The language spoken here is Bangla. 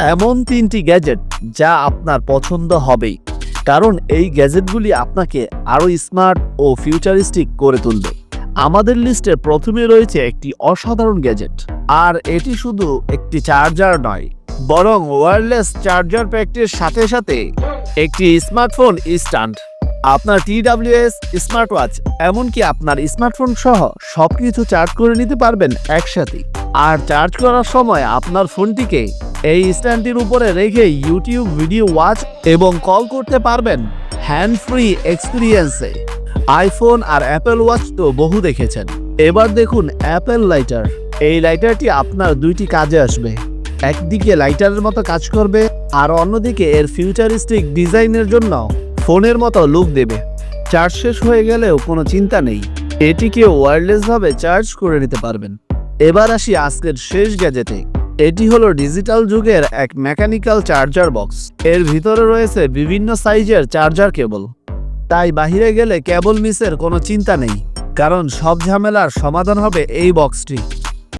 এমন 3টি গ্যাজেট যা আপনার পছন্দ হবেই, কারণ এই গ্যাজেটগুলি আপনাকে আরও স্মার্ট ও ফিউচারিস্টিক করে তুলবে। আমাদের লিস্টে প্রথমে রয়েছে একটি অসাধারণ গ্যাজেট, আর এটি শুধু একটি চার্জার নয়, বরং ওয়্যারলেস চার্জার প্যাকটির সাথে সাথে একটি স্মার্টফোন স্ট্যান্ড। আপনার TWS স্মার্ট ওয়াচ, এমনকি আপনার স্মার্টফোন সহ সবকিছু চার্জ করে নিতে পারবেন একসাথে। আর চার্জ করার সময় আপনার ফোনটিকে এই স্ট্যান্ডটির উপরে রেখে ইউটিউব ভিডিও ওয়াচ এবং কল করতে পারবেন হ্যান্ড ফ্রি এক্সপিরিয়েন্সে। আইফোন আর অ্যাপেল ওয়াচ তো বহু দেখেছেন, এবার দেখুন অ্যাপেল লাইটার। এই লাইটারটি আপনার দুইটি কাজে আসবে। একদিকে লাইটারের মতো কাজ করবে, আর অন্যদিকে এর ফিউচারিস্টিক ডিজাইনের জন্য ফোনের মতো লুক দেবে। চার্জ শেষ হয়ে গেলেও কোনো চিন্তা নেই, এটিকে ওয়্যারলেসভাবে চার্জ করে নিতে পারবেন। এবার আসি আজকের শেষ গ্যাজেটে। এটি হলো ডিজিটাল যুগের এক মেকানিক্যাল চার্জার বক্স। এর ভিতরে রয়েছে বিভিন্ন সাইজের চার্জার কেবল, তাই বাহিরে গেলে কেবল মিসের কোনো চিন্তা নেই, কারণ সব ঝামেলার সমাধান হবে এই বক্সটি।